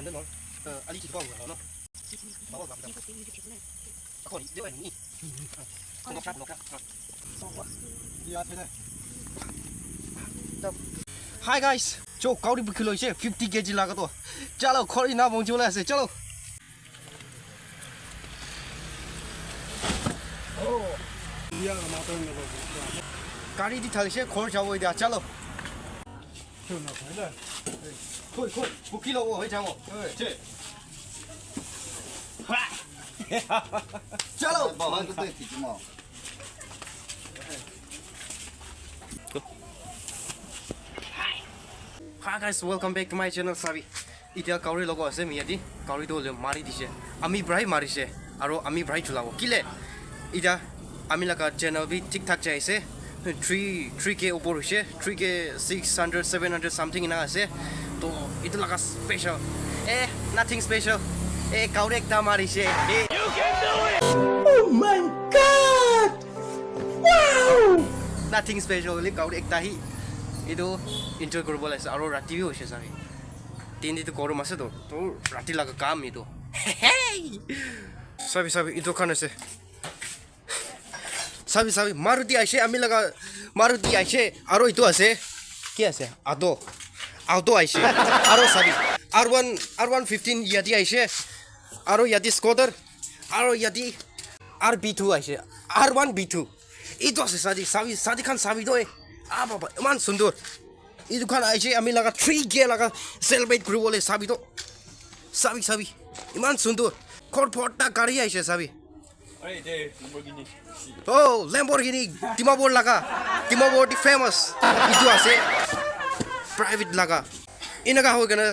근데 너 알리 지도 하고 너 먹어 봐. 거기 내가 니. 녹아. 야, 되네. Hi guys, जो कौड़ी kilo से 50 kg लगा तो चलो खोरी ना पहुंचो ऐसे चलो गाड़ी दी थाली से खोर जाओ इधर चलो खोई 5 kg वो है जाओ चलो बाहर तो ठीक है Hi guys, welcome back to my channel Sabi. Ita kauri logo ase miyadi kauri do mari dise. Ami brai mari se. Aro ami brai chulawo. Kile ita ami laga channel bi tik tak jai se. 3k upor hoise. 3k 600 700 something ina ase. To itu laga special. Nothing special. Kauri ekta mari se. You can do it. Oh my god. Wow. Nothing special. Li kauri ekta hi. itu enjoy কৰিব লাগিছে আৰু ৰাতি B হৈছে চাবি তিন দিটো গৰম আছে তো ৰাতি লাগা কাম ইটো চাবি ইটো খান আছে চাবি মাৰুতি আইছে আমি লাগা মাৰুতি আইছে আৰু ইটো আছে কি আছে আউটো আইছে আৰু চাবি R115 ইয়াতি আইছে আৰু ইয়াতি স্কুটাৰ আৰু ইয়াতি RB2 আইছে R1B2 ইটো আছে চাবি খান চাবি তো বাবা ইমান সুন্দৰ এই দোকান আইছে আমি লাগা 3k লাগা সেলিব্ৰেট কৰিবলৈ চাবি ইমান সুন্দৰ খৰফটা গাড়ী আইছে চাবি ল্যাম্বৰগিনি টিমাবৰ লাগা টিমাবৰ দি ফেমাস ইটো আছে প্ৰাইভেট লাগা ইনকা হৈ কেনে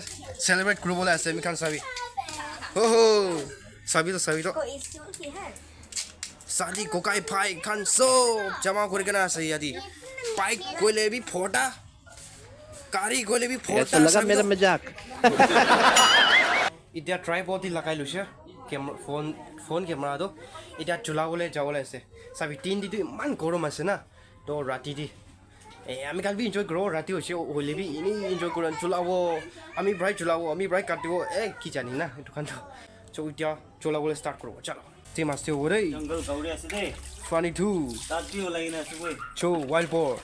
সেলিব্ৰেট কৰিবলৈ আছে আমি খান চাবি চাবি তো शादी कोकाई भाई खान सब जमा करके ना सही आदि बाइक कोले भी फोटा गाड़ी कोले भी फोटा ऐसा लगा मेरा मजाक इधर ट्राइपॉड ही लगाई लुशे कैमरा फोन कैमरा दो इधर चुला बोले जाओले ऐसे सभी तीन दी तो मन गरम ऐसे ना तो राती दी আমি কাল বি এনজয় করো রাতি হইছে হইলে বি ইনি এনজয় করন চুলাবো আমি ব্রাই কাটিবো কি জানি না একটু খান তো ইতিয়া চুলাবলে স্টার্ট করব চলো Team still over there. Jungle kauri ase de. 22. Tati ho lagi na suboi. Cho wild boar.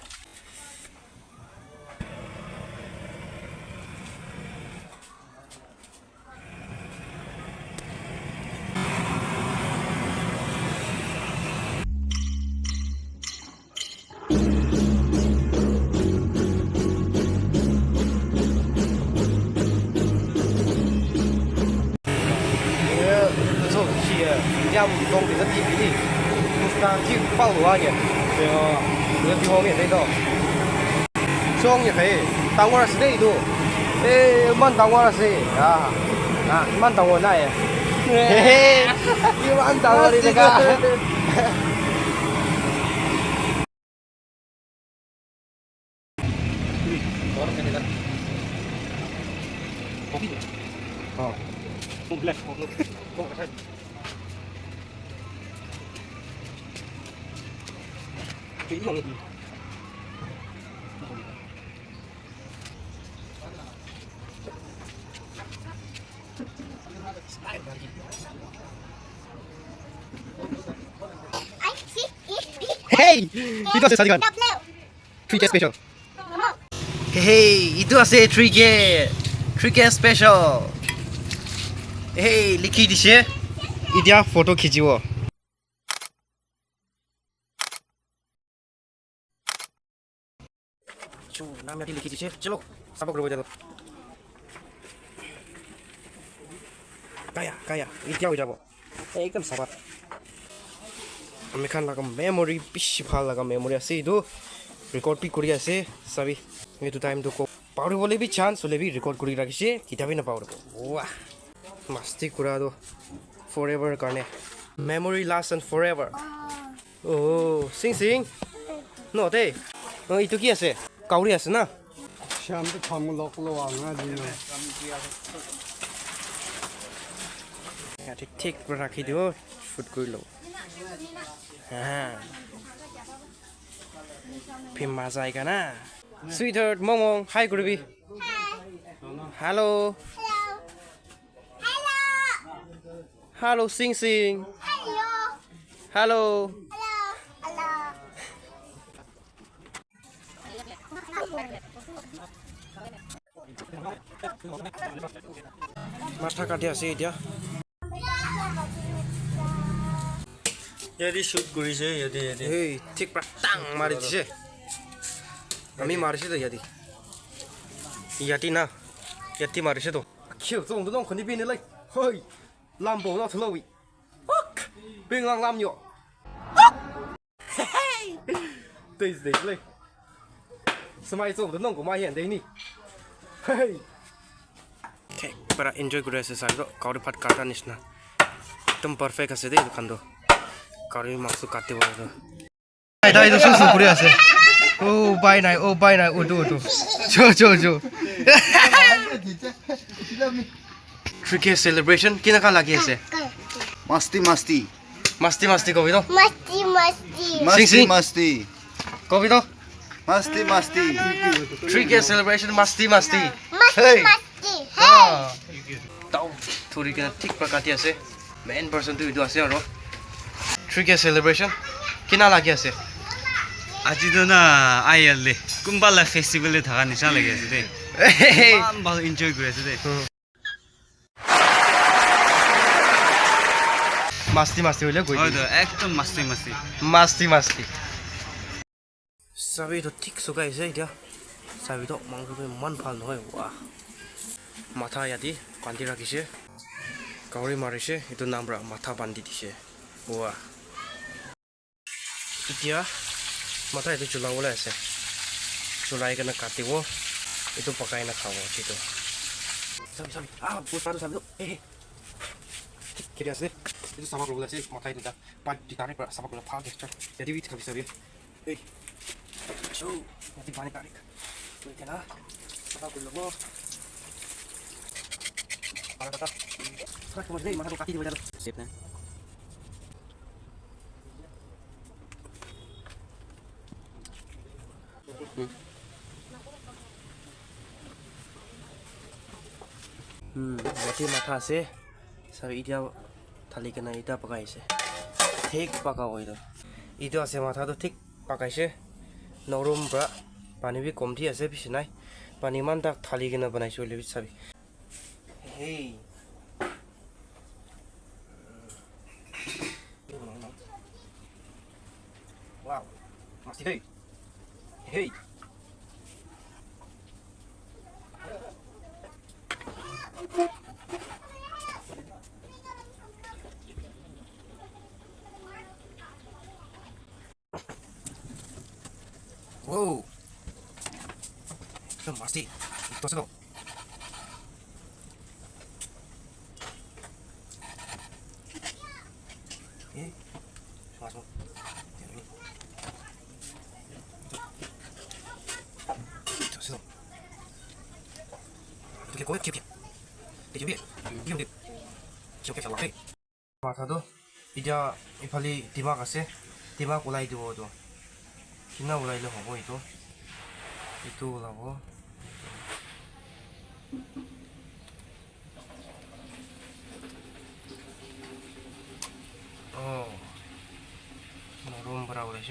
Nhà một công thì rất chi phí đi một càng chịu bao lúa nhỉ thì nó thì hoang đây đó xong như thế tao qua là đây đó man tao qua là gì man tao qua này man tao qua đi đây cả Không lệch không phải kỹ lắm Hey, itu ase sadikan 3k special Hey, itu ase 3k special Hey, likhi dise idia photo khichibo नाम यादी लिखी दीजिए चलो सब group चलो काया इतना हो जाबो एकदम साबा আমি খান লাগা মেমোরি বেশি ভালো লাগা মেমোরি আছে ইদো রেকর্ড পি করি আছে সবই এটু টাইম তো পাউরি বলে বি চান্স হলে বি রেকর্ড করি রাখিছে কিতাবি না পাউরি ওয়া মাস্তি কুরা দো ফরএভার কারণে মেমোরি লাস্ট এন্ড ফরএভার ও সিং নো দে ইটো কি আছে কাউরি আছে না শ্যামটো থামলকলো আঙা দিন ঠিক রাখি দিও শুট কৰি লও হ্যাঁ ফিম মাজাই কানা সুইটার মমং হাই করবি hello Hello, Sing Sing. Hello. Hello. Hello. Masta katia ase etia. ইয়াতে শুট কৰিছে ইয়াতে ইয়াতে Hey, ঠিক pra tang mari dise. Ami marise to yadi. Yati na. Yati marise to. Khiu zong de nong khoni bin de lai. Hey. Lam bo na thlo wi. Fuck. Bin lang lam yo. Hey. This this lai. Smai zong de nong ko ma yan de ni. Hey. Okay, para enjoy kore ase sai ro kauri phat kata nisna. Ekdom perfect ase de khando. Kauri maksu kate bo do. Dai to su puri ase. Oh, bye nai, udu. Jo. Cricket celebration kina ka lagi ase? मस्ती Masti kobi to. Masti. Sing. मस्ती Kobi to. मस्ती Cricket celebration masti. Masti. Hey. Masti. Ah. Tau thuri kina thik prakati ase. Main person tu idu ase aro. Cricket celebration kina lagi ase? আজিতো না আইয়ালে কোনবালা ফেষ্টিভেলে থাকা নিচিনা লাগি আছে দেই ইমান ভাল এনজয় কৰি আছে দেই Masti hole goi. হয়তো একদম মাস্তি Masti. Sabi to thik sukai ase dia. Sabi to mangru be man phal nohoi wa. Matha yadi bandi rakise. Kauri marise itu namra matha bandi dise. Wa. Itia mata itu chula ola ase. Chulai kana katibo. Itu pakai na khawo chito. Sabi. Ah, bos padu sabi to. Kiri ase. Itu sama rola ase mata itu da. Pad ditane pra sama rola phal gesture. Jadi wit kali sabi. So, nanti panik tarik. Wait na. Sama rola. Para kata. Kak mo dai mata kati di wajah. Sip na. Berarti mata se sabi dia thali kena ida pakai se thik pakao itu itu ase mata to thik pakai se norum bra pani bi komthi ase bisinai pani man tak thali kena banai chole sabi hey wow masti hey wow itu masti itu sih masuk itu sih itu kayak kip diam siapa salah mata tuh ida ipali dimak ase dimak ulai diwo tuh kina ulai le hobo itu ulabo oh norom bara ulai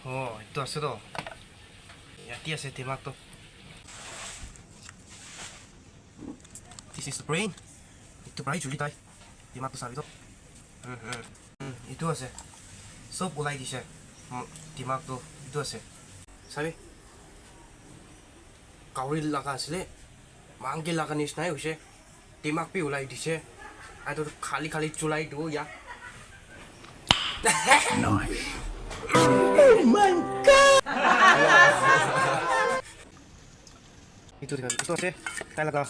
oh itu ase to yati ase dimak to this is the brain itu brain juli tai dimak to sabi to itu ase sob ulai dise dimak to itu ase sabi kauri laga asle mangi laga nisnai hoise dimak pi ulai dise aito khali chulai do ya nice oh my god itu ase kai laga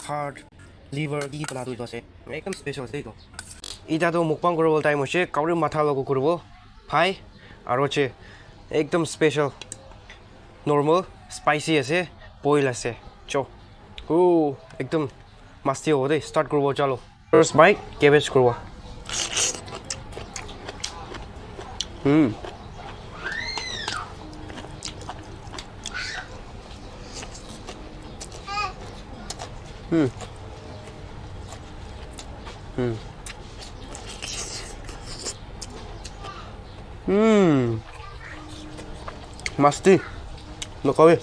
heart liver gi bana do ase ekdom special ase to ita to mukbang korbo time hoise kauri matha logo korbo phai aro che ekdom special normal spicy ase boil ase cho oh ekdom masti hobo de start korbo chalo first bite cabbage korbo Masti. Look away.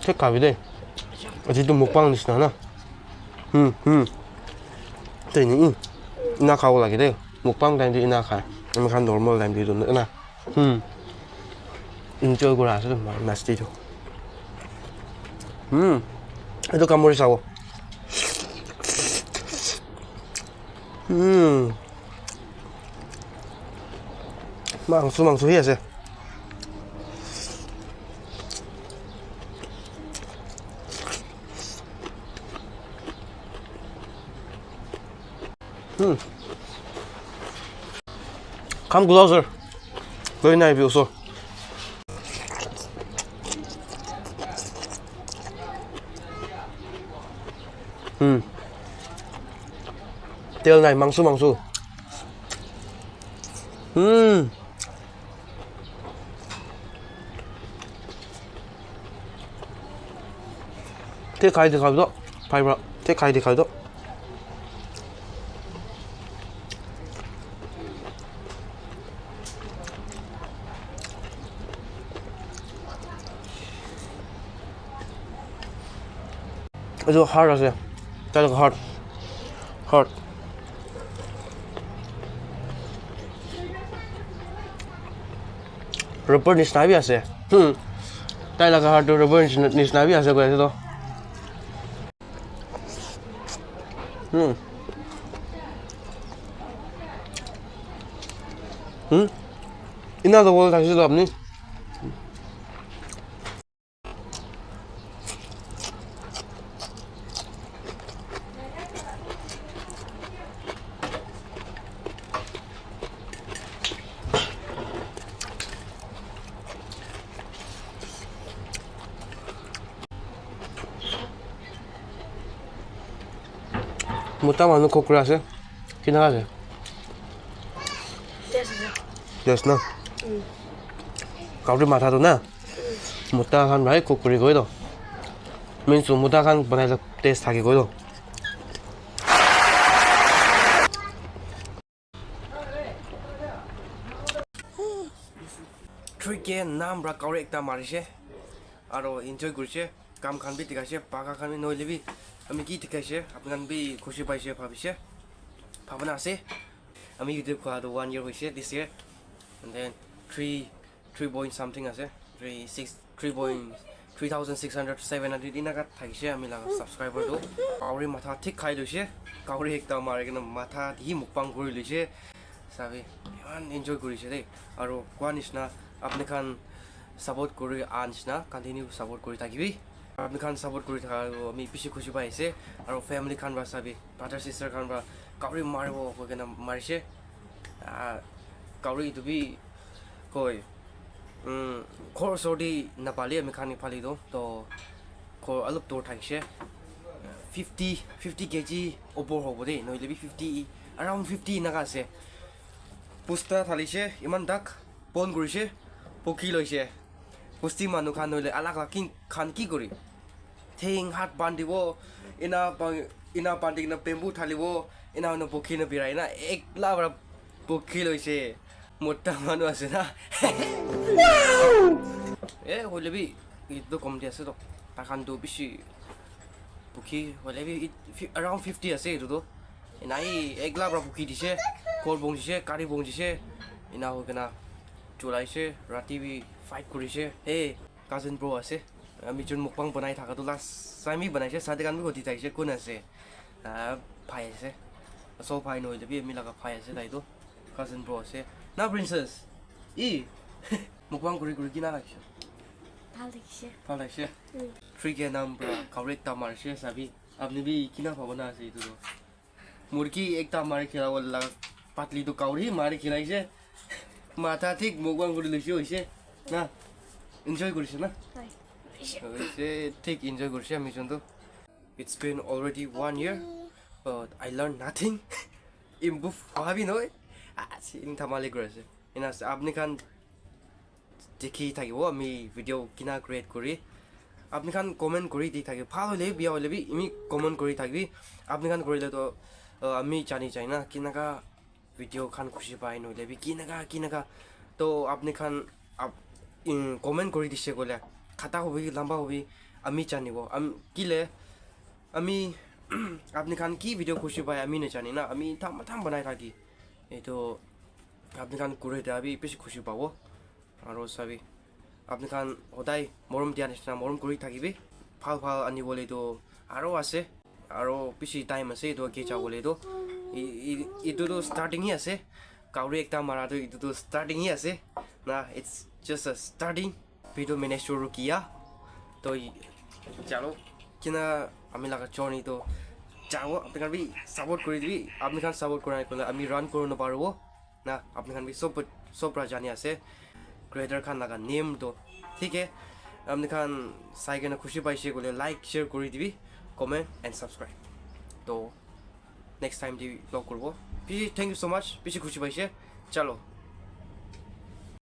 Check out it. Aji tu mukbang ni sana. Thế nhỉ? Ina khao lagi deh. Mukbang time di ina khai. Em kan normal time di tu na. Enjoy gua rasa tu masti tu. Itu kamu risau. Mangsu hias ya. Come closer. Very nice view, so. Tail này mangsu. Thế khai thì khai đó. Phải bro. Thế khai thì khai đó. Itu hard rasanya. Terlalu hard. Rubber ni snabi ase. Tai laga hard rubber ni snabi ase ko ase to. Ina to bol thakse to apni. Muta manu kokura ase. Kina ase? Yes na. Kauri matha to na. Muta khan bhai kokuri goi to. Means muta khan banai la taste thaki goi to. Trick naam bra kauri ekta marise. Aro enjoy kurise. Kam khan bi tikaise, paka khan bi noile bi. আমি কি দেখাইছে আপনার B খুশি পাইছে ভাবিছে ভাবনা আছে আমি YouTube খোৱা 1 year হৈছে this year and then 3 point something আছে 3600 দিনাকাত থাকিছে আমি লাগা সাবস্ক্রাইবার তো কাউরি মাথা ঠিক খাই লৈছে কাউরি একটা মারে কেন মাথা দি মুকপাং কৰি লৈছে সাবে ইমান এনজয় কৰিছে দেই আৰু কোৱা নিচিনা আপুনি খান সাপোৰ্ট কৰি আনছনা কন্টিনিউ সাপোৰ্ট কৰি থাকিবি আপনি খান সাপোৰ্ট কৰি থাকা আমি বেছি খুশি পাইছে আৰু ফ্যামিলি খান বা সাবি ব্ৰাদাৰ সিস্টাৰ খান বা কাউৰি মাৰিব কেনে মাৰিছে কাউৰি ইটো বি কয় খৰ সৰ্দি নাপালি আমি খানি ফালি দিওঁ তো খৰ অলপ দূৰ থাকিছে 50 kg ওপৰ হ'ব দেই নহ'লে বি 50 around 50 নাগা আছে পুষ্টা থালিছে ইমান দাক পন কৰিছে পকি লৈছে পুষ্টি মানুহ খান নহ'লে আলাক খান কি কৰি ঠেং হাত বান্ধিব ইনা বান্ধি কিনে বেম্বু ঢালিব ইনা মানুহ পক্ষী নবিৰাই না একলা পৰা পক্ষী লৈছে মোটা মানুহ আছে না হ'লে বি ইটো কম দি আছে তো তাৰ খানটো বেছি পক্ষী হ'লে বি around 50 আছে এইটোতো ইনাই একলা পৰা পক্ষী দিছে কল বংজিছে কাৰি বংজিছে ইনা হৈ কিনা চলাইছে ৰাতি বি ফাইট কৰিছে কাজিন ব্ৰ আছে আমি যোন মুকবাং বনাই থাকাটো লাষ্ট চাইমি বনাইছে চাদে গান বি ঘটি থাকিছে কোন আছে ভাই আছে চব ভাই নহ'লে বি আমি লগা ভাই আছে তাইতো কাজিন ব্ৰ আছে না প্ৰিন্সেছ মুকবাং কৰি কিনা লাগিছে ভাল লাগিছে 3K নাম ব্ৰা কাউৰি একটা মাৰিছে চাবি আপনি বি কিনা ভাবনা আছে এইটো মুৰ্গী একটা মাৰি খেলাব লগা পাতলিটো কাউৰি মাৰি খেলাইছে মাথা ঠিক মুকবাং কৰি লৈছে হৈছে না এনজয় কৰিছে না হৈছে ঠিক এনজয় কৰিছে আমি যোনটো it's been already 1 year but I learned nothing improve ভাবি নহয় চিন থামালি কৰিছে এনা আপনি খান দেখি থাকিব আমি ভিডিও কিনা ক্ৰিয়েট কৰি আপনি খান কমেন্ট কৰি দি থাকিব ভাল হলে বিয়া হলে বি আমি কমেন্ট কৰি থাকিবি আপনি খান কৰিলে তো আমি জানি যাই না কিনাকা ভিডিও খান খুশি পাই নহলে বি কিনাকা তো আপনি খান কমেন্ট কৰি দিছে গলে খাতা হবি লম্বা হবি আমি জানিব কিলে আমি আপনি খান কি ভিডিও খুশি পাই আমি নাজানি না আমি থাম বনাই থাকি এইটো আপনি খান করে দেবি বেশি খুশি পাবো আৰু চাবি আপনি খান সদায় মৰম দিয়া নিচিনা মৰম কৰি থাকিবি ভাল আনিবলৈতো আৰু আছে আৰু বেছি টাইম আছে এইটো কি যাবলৈতো এইটোতো ষ্টাৰ্টিঙেই আছে কাউৰী একটা মাৰাটো এইটোতো ষ্টাৰ্টিঙেই আছে না ইটছ জাষ্ট আ ষ্টাৰ্টিং ভিডিও মেনেজ শুরু किया तो चलो किना আমি লাগা জর্নি তো যাও আপনি খান বি সাপোর্ট করে দিবি আপনি খান সাপোর্ট করার কোনো আমি রান করব না পারবো না আপনি খান বি সব জানি আছে ক্রিয়েটর খান লাগা নেম তো ঠিক আছে আপনি খান সাইকেনে খুশি পাইছে বলে লাইক শেয়ার করে দিবি কমেন্ট এন্ড সাবস্ক্রাইব তো নেক্সট টাইম দি ব্লগ করব থ্যাংক ইউ সো মাচ বেশি খুশি পাইছে চলো